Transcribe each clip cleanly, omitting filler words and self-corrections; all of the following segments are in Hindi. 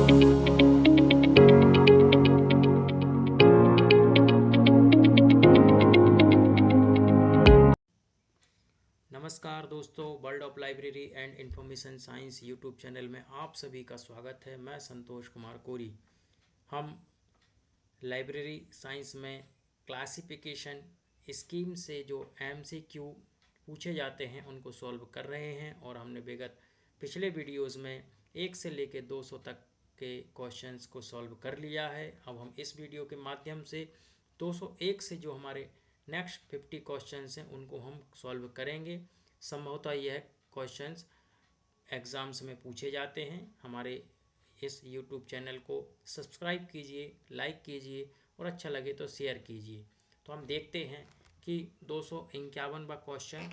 नमस्कार दोस्तों, world of library and information science YouTube channel में आप सभी का स्वागत है। मैं संतोष कुमार कोरी। हम लाइब्रेरी साइंस में क्लासिफिकेशन स्कीम से जो एमसीक्यू पूछे जाते हैं उनको सॉल्व कर रहे हैं, और हमने विगत पिछले वीडियोस में 1 से लेकर 200 तक के क्वेश्चंस को सॉल्व कर लिया है। अब हम इस वीडियो के माध्यम से 201 से जो हमारे नेक्स्ट 50 क्वेश्चंस हैं उनको हम सॉल्व करेंगे। संभवतः यह क्वेश्चंस एग्ज़ाम्स में पूछे जाते हैं। हमारे इस यूट्यूब चैनल को सब्सक्राइब कीजिए, लाइक कीजिए और अच्छा लगे तो शेयर कीजिए। तो हम देखते हैं कि 251वां क्वेश्चन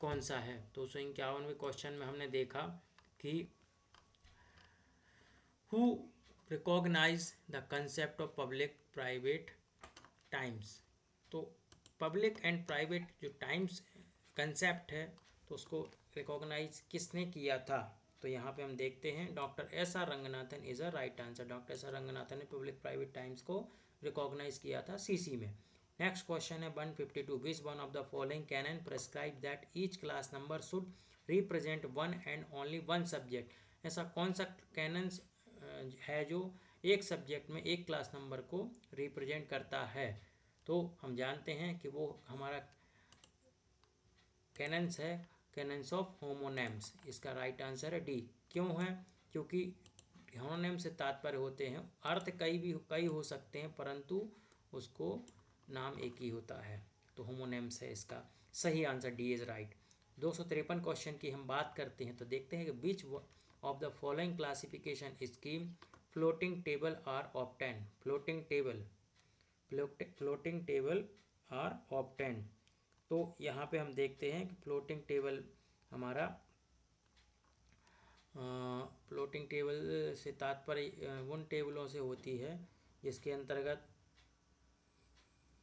कौन सा है। 251वें क्वेश्चन में हमने देखा कि who recognize the concept of public private times. तो पब्लिक एंड प्राइवेट जो टाइम्स कंसेप्ट है तो उसको रिकॉग्नाइज किसने किया था। तो यहाँ पे हम देखते हैं doctor S R Ranganathan is a right answer. Doctor S R Ranganathan ने पब्लिक प्राइवेट टाइम्स को रिकॉग्नाइज किया था सीसी में। नेक्स्ट क्वेश्चन है 152, which one of the following canon prescribe that each class number should represent one and only one subject. ऐसा कौन सा कैनन है जो एक सब्जेक्ट में एक क्लास नंबर को रिप्रेजेंट करता है। तो हम जानते हैं कि वो हमारा कैनन्स है कैनन्स ऑफ होमोनेम्स। इसका राइट आंसर है डी। क्यों है? क्योंकि होमोनेम से तात्पर्य होते हैं, अर्थ कई हो सकते हैं परंतु उसको नाम एक ही होता है, तो होमोनेम्स है इसका सही answer. D is right. 253 question की हम बात करते हैं तो देखते हैं कि which of the following classification scheme floating table are obtain. Floating table are obtain. तो यहाँ पे हम देखते हैं कि फ्लोटिंग टेबल हमारा फ्लोटिंग टेबल से तात्पर्य उन टेबलों से होती है जिसके अंतर्गत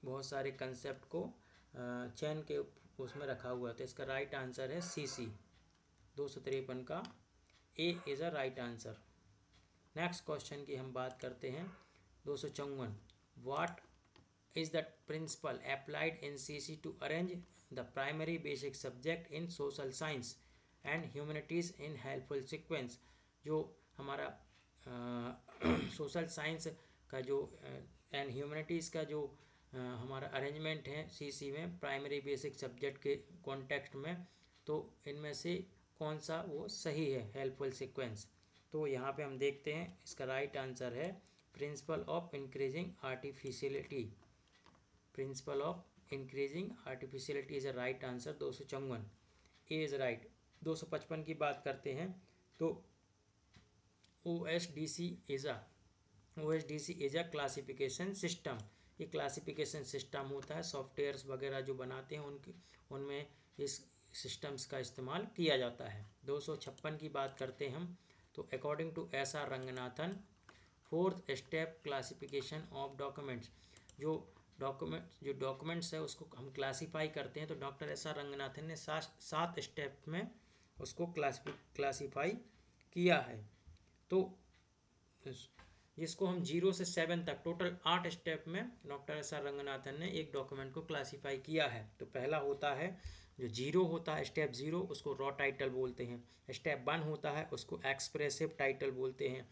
बहुत सारे कंसेप्ट को चैन के उसमें रखा हुआ है। तो इसका राइट आंसर है सीसी। 253 का ए is a right answer. Next question की हम बात करते हैं 254, what is the principle applied in CC to arrange the primary basic subject in social science and humanities in helpful sequence। जो हमारा सोशल साइंस का जो एंड ह्यूमैनिटीज़ का जो हमारा अरेंजमेंट है सीसी में प्राइमरी बेसिक सब्जेक्ट के कॉन्टेक्स्ट में, तो इनमें से कौन सा वो सही है हेल्पफुल सीक्वेंस। तो यहाँ पे हम देखते हैं इसका राइट आंसर है principle of increasing artificiality. Principle of increasing artificiality is a right answer. 254 A is right. 255 की बात करते हैं तो OSDC is a classification system. ये क्लासिफिकेशन सिस्टम होता है, सॉफ्टवेयर्स वगैरह जो बनाते हैं उनमें इस सिस्टम्स का इस्तेमाल किया जाता है। 256 की बात करते हैं हम तो according to S R Ranganathan fourth step classification of documents. जो डॉक्यूमेंट्स है उसको हम क्लासीफाई करते हैं तो डॉक्टर एस आर रंगनाथन ने 7 स्टेप में उसको क्लासीफाई किया है। तो जिसको हम 0 से 7 तक टोटल 8 स्टेप में डॉक्टर एस आर रंगनाथन ने एक डॉक्यूमेंट को क्लासीफाई किया है। तो पहला होता है जो 0 होता है स्टेप 0, उसको रॉ टाइटल बोलते हैं। स्टेप 1 होता है उसको एक्सप्रेसिव टाइटल बोलते हैं।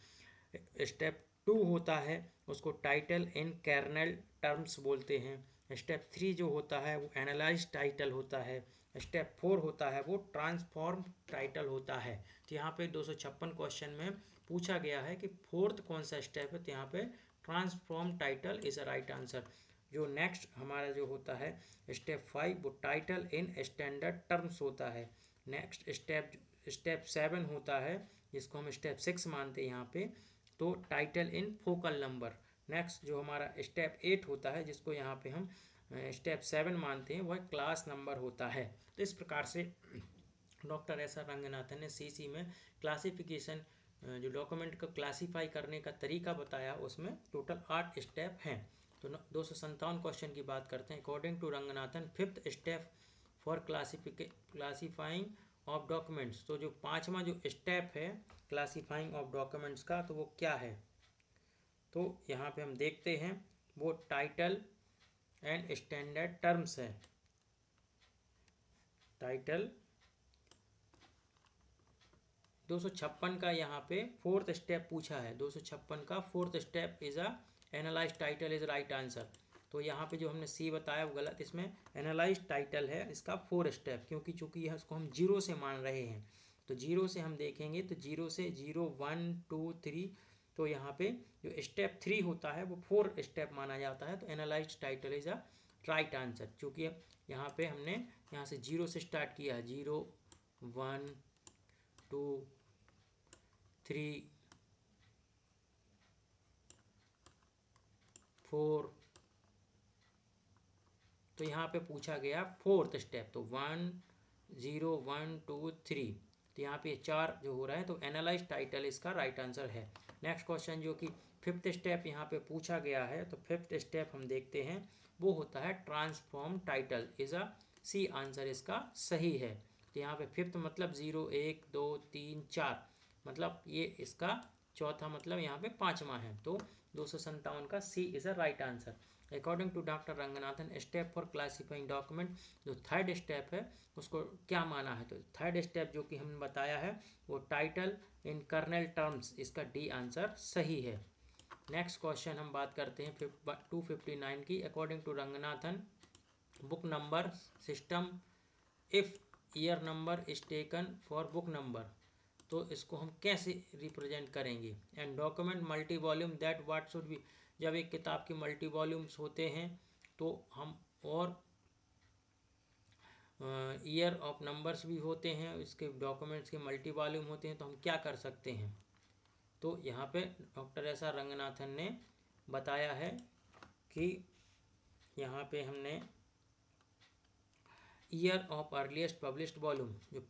स्टेप 2 होता है उसको टाइटल इन कर्नल टर्म्स बोलते हैं। स्टेप 3 जो होता है वो एनालाइज टाइटल होता है। स्टेप 4 होता है वो ट्रांसफॉर्म टाइटल होता है। तो यहाँ पे 256 क्वेश्चन में पूछा गया है कि फोर्थ कौन सा स्टेप है, तो यहाँ पे transform title is a right answer. जो नेक्स्ट हमारा जो होता है स्टेप 5 वो टाइटल इन स्टैंडर्ड टर्म्स होता है। नेक्स्ट स्टेप 7 होता है जिसको हम स्टेप 6 मानते हैं यहाँ पे, तो title in focal number. Next जो हमारा स्टेप 8 होता है जिसको यहाँ पे हम स्टेप 7 मानते हैं, वह क्लास नंबर होता है। तो इस प्रकार से डॉक्टर एस आर रंगनाथन ने सीसी में क्लासिफिकेशन जो डॉक्यूमेंट को क्लासीफाई करने का तरीका बताया उसमें टोटल 8 स्टेप हैं। तो 257 क्वेश्चन की बात करते हैं। According to Ranganathan fifth step for classifying of documents, तो जो पांचवा जो स्टेप है क्लासिफाइंग ऑफ डॉक्यूमेंट्स का, तो वो क्या है? तो यहाँ पे हम देखते हैं वो टाइटल एंड स्टैंडर्ड टर्म्स है। टाइटल 256 का यहाँ पे फोर्थ स्टेप पूछा है। 256 का fourth step is a analyse title is right answer. तो यहाँ पे जो हमने सी बताया वो गलत, इसमें एनालाइज टाइटल है इसका 4 स्टेप, क्योंकि चूंकि यह इसको हम जीरो से मान रहे हैं। तो जीरो से हम देखेंगे तो जीरो से 0 1 2 3, तो यहाँ पे जो स्टेप 3 होता है वो 4 स्टेप माना जाता है। तो analyse title is a right answer, चूँकि यहाँ पे हमने यहाँ से जीरो से स्टार्ट किया है। 0 1 2 3 4, तो यहाँ पे पूछा गया फोर्थ स्टेप, तो 1 0 1 2 3, तो यहाँ पे 4 जो हो रहा है, तो एनालाइज टाइटल इसका राइट आंसर है। नेक्स्ट क्वेश्चन जो कि फिफ्थ स्टेप यहाँ पे पूछा गया है, तो फिफ्थ स्टेप हम देखते हैं वो होता है transform title is a C, answer इसका सही है। तो यहाँ पे फिफ्थ मतलब 0 1 2 3 4, मतलब ये इसका चौथा मतलब यहाँ पे पांचवा है। तो 257 का C is a right answer. According to doctor Ranganathan, step for classifying document, जो थर्ड स्टेप है उसको क्या माना है? तो थर्ड स्टेप जो कि हमने बताया है वो टाइटल इन कर्नल टर्म्स, इसका डी आंसर सही है। नेक्स्ट क्वेश्चन हम बात करते हैं 259 की। According to Ranganathan, book number system if year number is taken for book number, तो इसको हम कैसे रिप्रेजेंट करेंगे? And document multi volume that what should be, जब एक किताब के मल्टी वॉल्यूम्स होते हैं तो हम, और ईयर ऑफ नंबर्स भी होते हैं, इसके डॉक्यूमेंट्स के मल्टी वॉल्यूम होते हैं, तो हम क्या कर सकते हैं? तो यहाँ पे डॉक्टर एस आर रंगनाथन ने बताया है कि यहाँ पे हमने year of earliest published volume, जो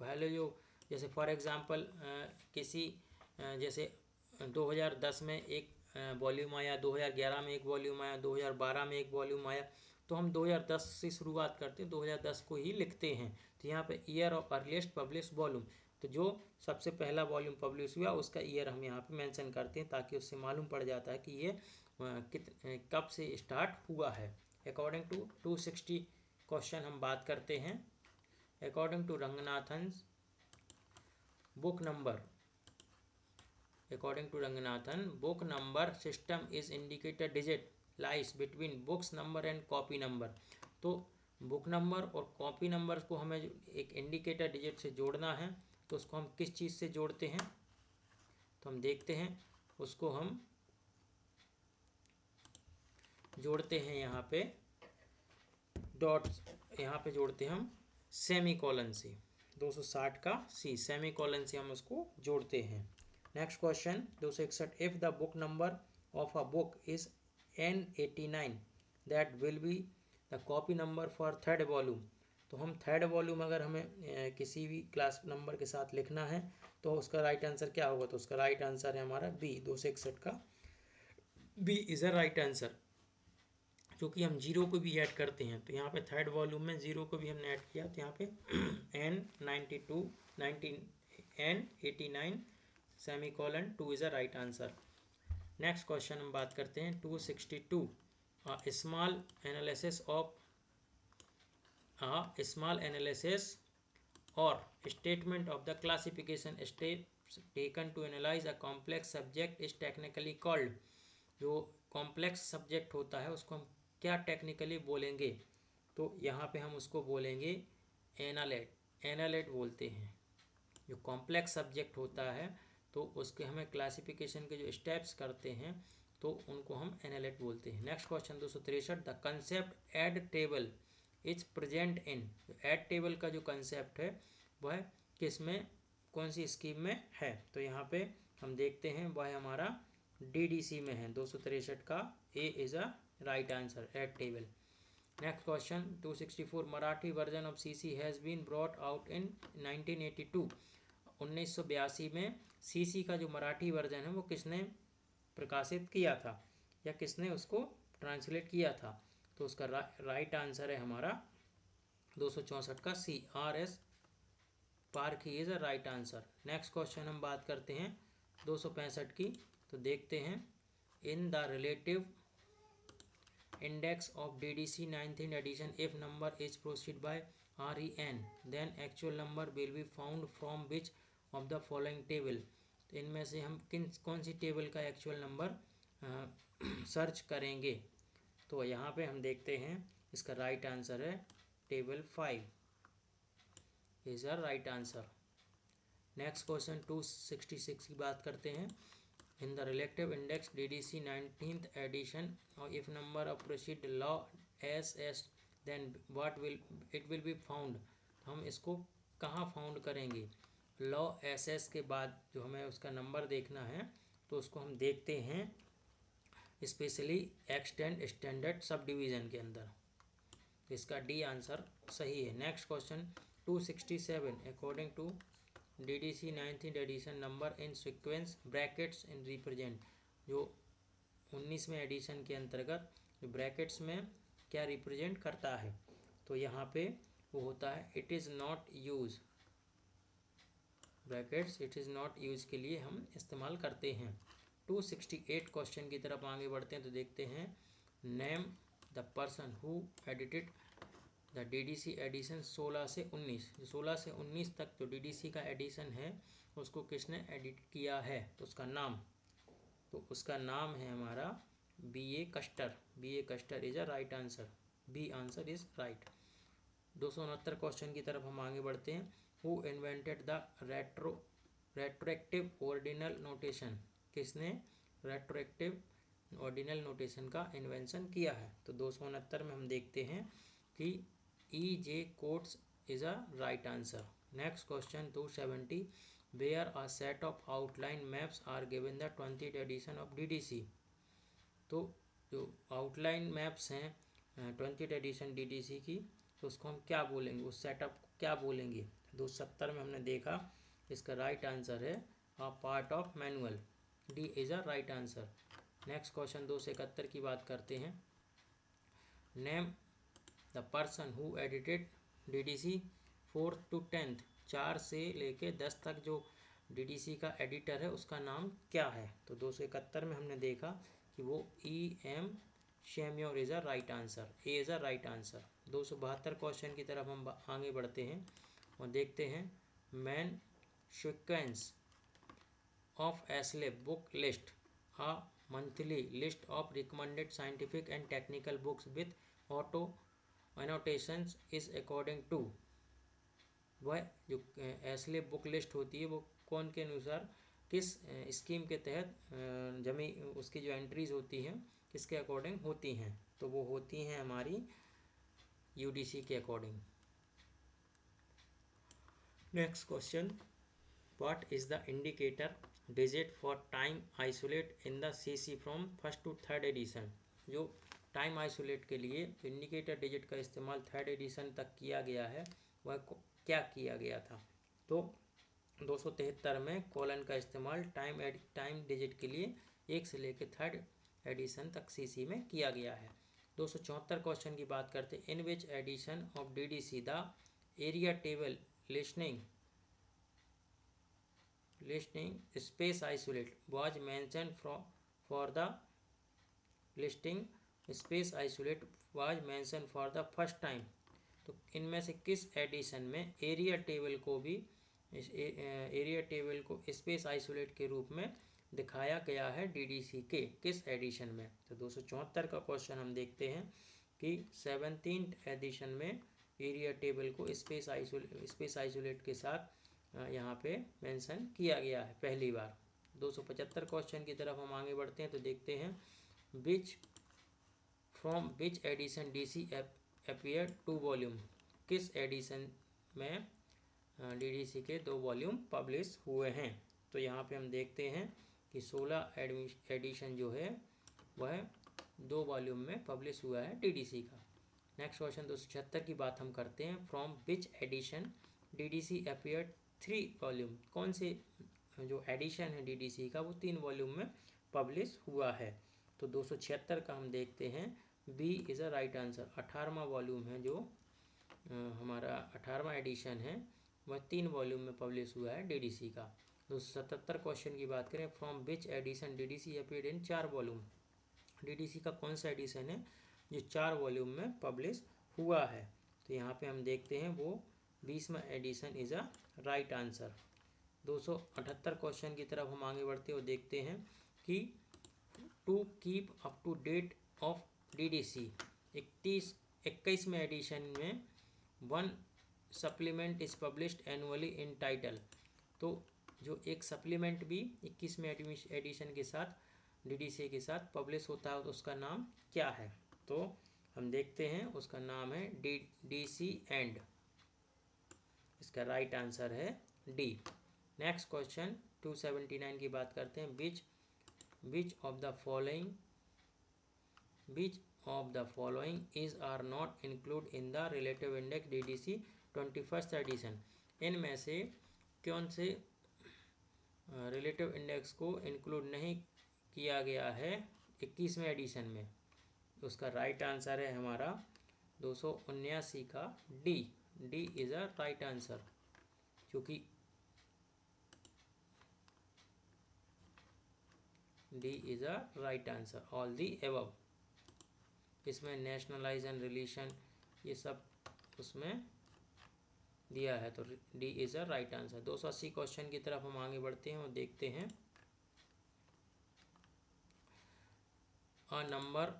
पहले जो जैसे फॉर एग्जांपल किसी जैसे 2010 में एक वॉल्यूम आया, 2011 में एक वॉल्यूम आया, 2012 में एक वॉल्यूम आया, तो हम 2010 से शुरुआत करते हैं, 2010 को ही लिखते हैं। तो यहाँ पे year of earliest published volume, तो जो सबसे पहला वॉल्यूम पब्लिश हुआ उसका ईयर हम यहाँ पे मेंशन करते हैं, ताकि उससे मालूम पड़ जाता है कि ये कब से स्टार्ट हुआ है। अकॉर्डिंग टू 260 क्वेश्चन हम बात करते हैं। According to Ranganathan, book number, according to Ranganathan book number system is indicator digit lies between books number and copy number. तो बुक नंबर और कॉपी नंबर को हमें एक इंडिकेटर डिजिट से जोड़ना है, तो उसको हम किस चीज़ से जोड़ते हैं? तो हम देखते हैं उसको हम जोड़ते हैं यहाँ पे डॉट्स, यहाँ पे जोड़ते हैं हम सेमी कॉलन से। 260 का सी, सेमी कॉलन से हम उसको जोड़ते हैं। Next question 261, if the book number of a book is N89 that will be the copy number for third volume. तो हम थर्ड वॉल्यूम अगर हमें किसी भी क्लास नंबर के साथ लिखना है तो उसका राइट आंसर क्या होगा? तो उसका राइट आंसर है हमारा बी, 261 का B is a right answer. क्योंकि हम जीरो को भी ऐड करते हैं, तो यहाँ पे थर्ड वॉल्यूम में जीरो को भी हमने ऐड किया, तो यहाँ पे N89 semicolon 2 is a right answer. Next question हम बात करते हैं 262, स्मॉल एनालिसिस और statement of the classification steps taken to analyse a complex subject is technically called. जो कॉम्प्लेक्स सब्जेक्ट होता है उसको हम क्या टेक्निकली बोलेंगे? तो यहाँ पे हम उसको बोलेंगे एनालेट बोलते हैं। जो कॉम्प्लेक्स सब्जेक्ट होता है तो उसके हमें क्लासिफिकेशन के जो स्टेप्स करते हैं तो उनको हम एनालेट बोलते हैं। Next question 263, the concept add table is present in, add table का जो कंसेप्ट है वह किस में, कौन सी स्कीम में है? तो यहाँ पे हम देखते हैं वह हमारा DDC में है। 263 का A is a right answer, add table. Next question 264, Marathi version of CC has been brought out in 1982। 1982 में CC का जो मराठी वर्जन है वो किसने प्रकाशित किया था या किसने उसको ट्रांसलेट किया था? तो उसका राइट आंसर है हमारा 264 का सी, RS Parkhi is a right answer. Next question हम बात करते हैं 265 की। तो देखते हैं, इन the relative index of DDC 19th edition, if number is proceed by REN, then actual number will be found from which of the following table। तो इनमें से हम कौन सी टेबल का एक्चुअल नंबर सर्च करेंगे। तो यहाँ पे हम देखते हैं इसका राइट आंसर है table 5 is a right answer. Next question 266 की बात करते हैं। In the relative index DDC 19th edition, if number of proceed law SS, then what will it will be found। हम इसको कहाँ फाउंड करेंगे। लॉ SS के बाद जो हमें उसका नंबर देखना है तो उसको हम देखते हैं specially extend standard subdivision के अंदर। तो इसका डी आंसर सही है। Next question 267, according to DDC 19th edition number in sequence brackets in represent, जो 19वें एडिशन के अंतर्गत ब्रैकेट्स में क्या रिप्रेजेंट करता है। तो यहाँ पे वो होता है it is not use, brackets it is not use के लिए हम इस्तेमाल करते हैं। 268 क्वेश्चन की तरफ आगे बढ़ते हैं। तो देखते हैं, name the person who edited the DDC edition 16 से 19, 16 से 19 तक जो DDC का एडिशन है उसको किसने एडिट किया है। तो उसका नाम, तो उसका नाम है हमारा BA Custer. BA Custer is a right answer. B answer is right. 269 question की तरफ हम आगे बढ़ते हैं। Who invented the retroactive ordinal notation, किसने रेट्रोएक्टिव ऑर्डिनल नोटेशन का इन्वेंशन किया है। तो 269 में हम देखते हैं कि E.J. Coates is a right answer. Next question 270, where a set of outline maps are given the 20th edition of DDC। तो जो आउटलाइन मैप्स हैं 20th एडिशन DDC की, तो उसको हम क्या बोलेंगे, उस सेटअप को क्या बोलेंगे। 270 में हमने देखा इसका राइट आंसर है a part of manual. D is a right answer. Next question 271 की बात करते हैं। Name the person who edited DDC 4th to 10th, 4 से लेके 10 तक जो DDC का एडिटर है उसका नाम क्या है। तो 271 में हमने देखा कि वो E.M. शेम्योर is a right answer. A is a right answer. 272 question की तरफ हम आगे बढ़ते हैं और देखते हैं, man sequence of Aslib book list a monthly list of recommended scientific and technical books with auto annotations is according to. वह जो एस्ले बुक लिस्ट होती है वो कौन के अनुसार, किस स्कीम के तहत जमी उसकी जो एंट्रीज होती हैं किसके अकॉर्डिंग होती हैं। तो वो होती हैं हमारी UDC के according. Next question, what is the indicator digit for time isolate in the CC from 1st to 3rd edition. जो टाइम आइसोलेट के लिए इंडिकेटर डिजिट का इस्तेमाल 3rd एडिशन तक किया गया है वह क्या किया गया था। तो 273 में कॉलन का इस्तेमाल टाइम डिजिट के लिए 1 से लेकर 3rd एडिशन तक CC में किया गया है। 274 क्वेश्चन की बात करते हैं, in which edition of DDC the area table listing space isolate was mentioned for the listing space isolate was mentioned for the first time। तो इनमें से किस एडिशन में एरिया टेबल को भी एरिया टेबल को स्पेस आइसोलेट के रूप में दिखाया गया है DDC के किस एडिशन में। तो 274 का क्वेश्चन हम देखते हैं कि 17th एडिशन में एरिया टेबल को स्पेस आइसोलेट के साथ यहाँ पे मेंशन किया गया है पहली बार। 275 क्वेश्चन की तरफ हम आगे बढ़ते हैं। तो देखते हैं, from which edition DC appear 2 volume, किस एडिशन में DDC के 2 वॉल्यूम पब्लिश हुए हैं। तो यहाँ पे हम देखते हैं कि 16 एडिशन जो है वह 2 वॉल्यूम में पब्लिश हुआ है DDC का। नेक्स्ट क्वेश्चन 276 की बात हम करते हैं, from which edition DDC appear 3 volume, कौन से जो एडिशन है DDC का वो 3 वॉल्यूम में पब्लिश हुआ है। तो 276 का हम देखते हैं, B is a right answer. 18वां वॉल्यूम है जो हमारा 18वां एडिशन है वह 3 वॉल्यूम में पब्लिश हुआ है डीडीसी का। 277 क्वेश्चन की बात करें, from which edition DDC appeared in 4 volume. DDC का कौन सा एडिशन है जो 4 वॉल्यूम में पब्लिश हुआ है? तो यहाँ पे हम देखते हैं वो 20वां edition is a right answer. 278 question की तरफ हम आगे बढ़ते और देखते हैं कि to keep up to date of DDC 21वें एडिशन में one supplement is published annually in title. तो जो एक सप्लीमेंट भी 21वें एडिशन के साथ डीडीसी के साथ पब्लिश होता है तो उसका नाम क्या है? तो हम देखते हैं उसका नाम है डीडीसी एंड। इसका राइट आंसर है डी। नेक्स्ट क्वेश्चन 279 की बात करते हैं, which of the following is are not include in the relative index DDC 21st edition. इनमें से कौन से रिलेटिव इंडेक्स को इंक्लूड नहीं किया गया है 21वें एडिशन में? उसका राइट आंसर है हमारा 279 का D. D is a right answer, क्योंकि D is a right answer, all the above. इसमें नेशनलाइजेशन रिलेशन ये सब उसमें दिया है, तो D is a right answer. 280 question की तरफ हम आगे बढ़ते हैं और देखते हैं, a number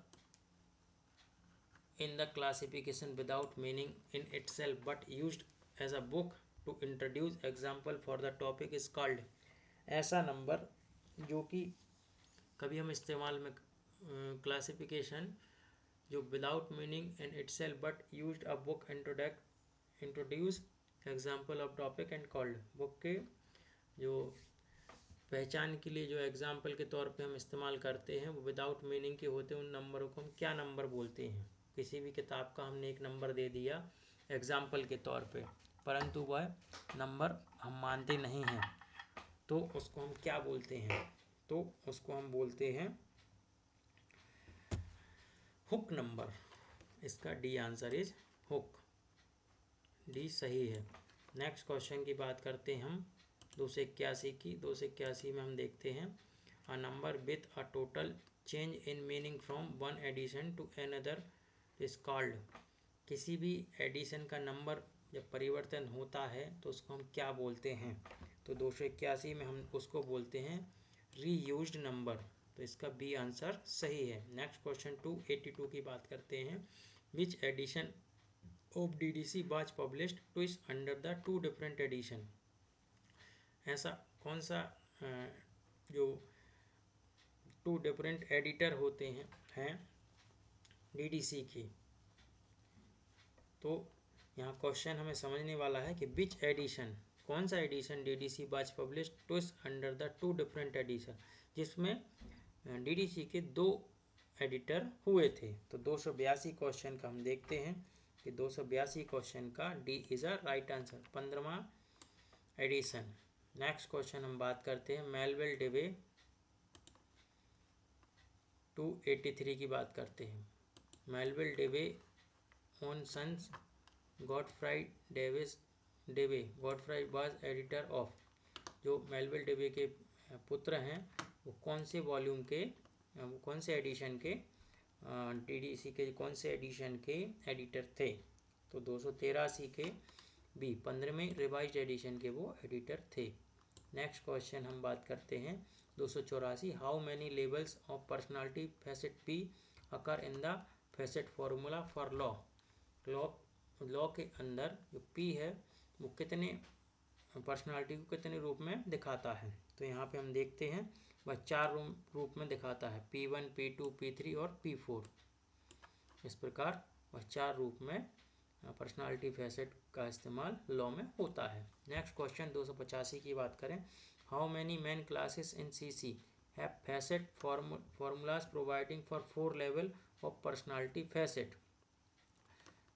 in the classification without meaning in itself but used as a book to introduce example for the topic is called। ऐसा नंबर जो कि कभी हम इस्तेमाल में क्लासिफिकेशन जो without meaning in itself but used a book introduce example of topic and called. Book के जो पहचान के लिए जो एग्जाम्पल के तौर पे हम इस्तेमाल करते हैं वो विदाउट मीनिंग के होते हैं, उन नंबरों को हम क्या नंबर बोलते हैं? किसी भी किताब का हमने एक नंबर दे दिया एग्जाम्पल के तौर पे, परंतु वह नंबर हम मानते नहीं हैं, तो उसको हम क्या बोलते हैं? तो उसको हम बोलते हैं हुक नंबर। इसका D answer is hook, D सही है। नेक्स्ट क्वेश्चन की बात करते हैं हम 281 की। 281 में हम देखते हैं, a number with a total change in meaning from one edition to another is called. किसी भी एडिशन का नंबर जब परिवर्तन होता है तो उसको हम क्या बोलते हैं? तो 281 में हम उसको बोलते हैं रीयूज्ड नंबर, तो इसका बी आंसर सही है। नेक्स्ट क्वेश्चन 282 की बात करते हैं, which edition of DDC was published twice under the 2 different edition. ऐसा कौन सा जो 2 डिफरेंट एडिटर होते हैं डीडीसी की? तो यहाँ क्वेश्चन हमें समझने वाला है कि विच एडिशन, कौन सा edition DDC was published twice under the 2 different edition, जिसमें डीडीसी के 2 एडिटर हुए थे। तो 282 क्वेश्चन का हम देखते हैं कि 282 क्वेश्चन का D is a right answer, 15वां एडिशन। नेक्स्ट क्वेश्चन हम बात करते हैं मेलविल डेवे 283 की बात करते हैं। Melvil Dewey on sons Godfrey was editor of. जो मेलविल डेवे के पुत्र हैं वो कौन से वॉल्यूम के, कौन से एडिशन के, डीडीसी के कौन से एडिशन के एडिटर थे? तो 283 के बी, 15वें रिवाइज्ड एडिशन के वो एडिटर थे। नेक्स्ट क्वेश्चन हम बात करते हैं 284, how many levels of personality facet P occur in the facet formula for law. Law के अंदर जो पी है वो कितने पर्सनालिटी को कितने रूप में दिखाता है? तो यहाँ पे हम देखते हैं वह 4 रूप में दिखाता है, P1, P2, P3 और P4। इस प्रकार वह 4 रूप में पर्सनालिटी फैसेट का इस्तेमाल लॉ में होता है। नेक्स्ट क्वेश्चन 285 की बात करें, how many main classes in CC have facet formulas providing for 4 level of personality facet.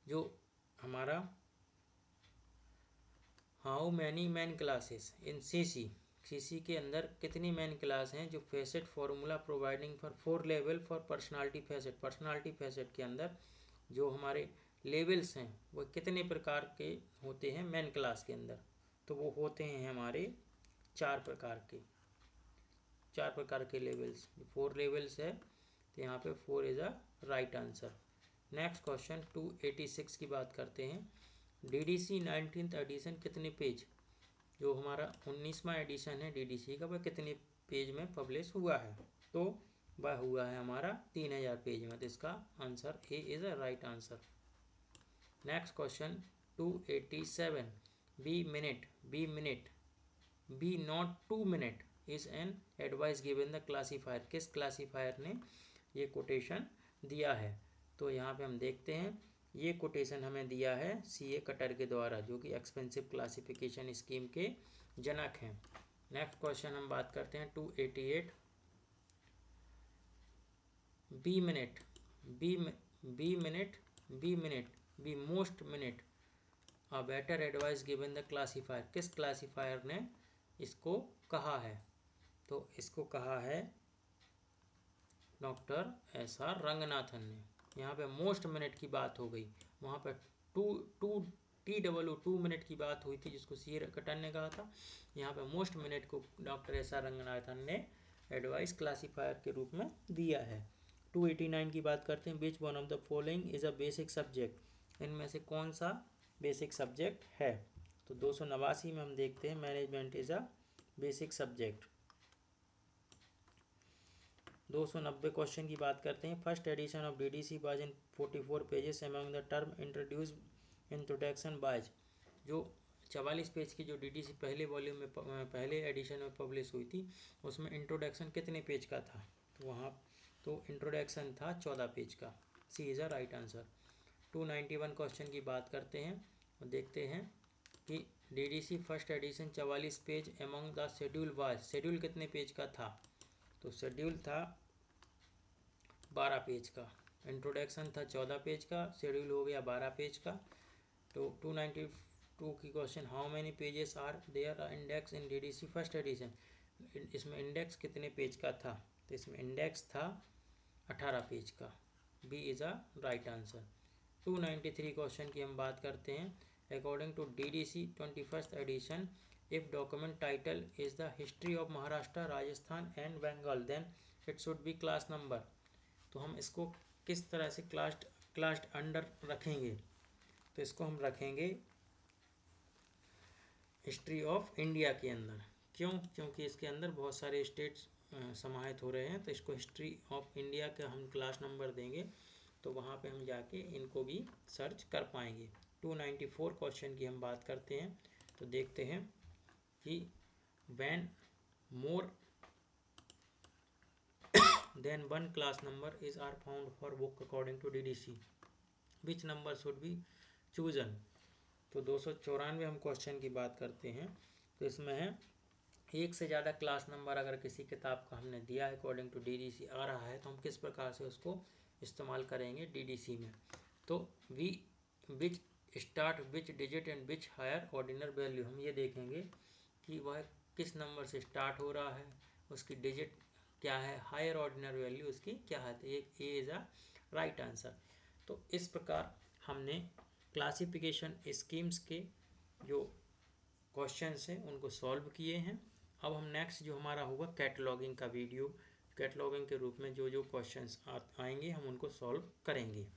जो हमारा how many man classes in CC के अंदर कितनी मैन क्लास हैं जो facet formula providing for 4 level for personality facet के अंदर जो हमारे लेवल्स हैं वो कितने प्रकार के होते हैं मैन क्लास के अंदर? तो वो होते हैं हमारे चार प्रकार के लेवल्स, 4 लेवल्स है, तो यहाँ पे 4 is a right answer. Next question 286 की बात करते हैं। DDC 19th एडिशन कितने पेज, जो हमारा 19वां एडिशन है DDC का, वह कितने पेज में पब्लिश हुआ है, तो वह हुआ है हमारा 3000 पेज में, तो इसका answer A is a right answer. Next question 287 be not 2 minute is an advice given the classifier, किस क्लासीफायर ने ये कोटेशन दिया है, तो यहाँ पे हम देखते हैं ये कोटेशन हमें दिया है CA कटर के द्वारा, जो कि एक्सपेंसिव क्लासिफिकेशन स्कीम के जनक हैं। नेक्स्ट क्वेश्चन हम बात करते हैं 288 be most minute a better advice given the classifier, किस क्लासीफायर ने इसको कहा है, तो इसको कहा है डॉक्टर SR रंगनाथन ने। यहाँ पे मोस्ट मिनट की बात हो गई, वहाँ पे टू मिनट की बात हुई थी जिसको CA कटर ने कहा था। यहाँ पे मोस्ट मिनट को डॉक्टर SR रंगनाथन ने एडवाइस क्लासीफायर के रूप में दिया है। 289 की बात करते हैं। विच one of the following is a basic subject, इनमें से कौन सा बेसिक सब्जेक्ट है, तो 289 में हम देखते हैं management is a basic subject. 290 question की बात करते हैं। First edition of DDC was in 44 pages among the term introduce introduction was, जो 44 पेज की जो DDC पहले वॉल्यूम में पहले एडिशन में पब्लिश हुई थी, उसमें इंट्रोडक्शन कितने पेज का था, तो वहाँ तो इंट्रोडक्शन था 14 पेज का। C is a right answer. 291 question की बात करते हैं और देखते हैं कि DDC first edition 44 page among the schedule was, schedule कितने पेज का था, तो शेड्यूल था 12 पेज का, इंट्रोडक्शन था 14 पेज का, शेड्यूल हो गया 12 पेज का। तो 292 की question, how many pages are there index in DDC first edition, इसमें इंडेक्स कितने पेज का था, तो इसमें इंडेक्स था 18 पेज का। B is a right answer. 293 question की हम बात करते हैं। According to DDC 21st edition, if document title is the history of Maharashtra, Rajasthan and Bengal, then it should be class number, तो हम इसको किस तरह से क्लास्ड अंडर रखेंगे, तो इसको हम रखेंगे हिस्ट्री ऑफ इंडिया के अंदर। क्यों, क्योंकि इसके अंदर बहुत सारे स्टेट्स समाहित हो रहे हैं, तो इसको हिस्ट्री ऑफ इंडिया का हम क्लास नंबर देंगे, तो वहाँ पे हम जाके इनको भी सर्च कर पाएंगे। 294 क्वेश्चन की हम बात करते हैं, तो देखते हैं कि when more than one class number is are found for book according to DDC, which number should be chosen, तो 294 हम क्वेश्चन की बात करते हैं, तो इसमें है एक से ज़्यादा क्लास नंबर अगर किसी किताब का हमने दिया है अकॉर्डिंग टू DDC आ रहा है, तो हम किस प्रकार से उसको इस्तेमाल करेंगे DDC में, तो we which start which digit and which higher ordinal value, हम ये देखेंगे कि वह किस नंबर से स्टार्ट हो रहा है, उसकी डिजिट क्या है, हायर ऑर्डिनल वैल्यू उसकी क्या है, तो ए इज़ अ राइट आंसर। तो इस प्रकार हमने क्लासिफिकेशन स्कीम्स के जो क्वेश्चंस हैं उनको सॉल्व किए हैं। अब हम नेक्स्ट जो हमारा होगा कैटलॉगिंग का वीडियो, कैटलॉगिंग के रूप में जो जो क्वेश्चंस आएंगे हम उनको सॉल्व करेंगे।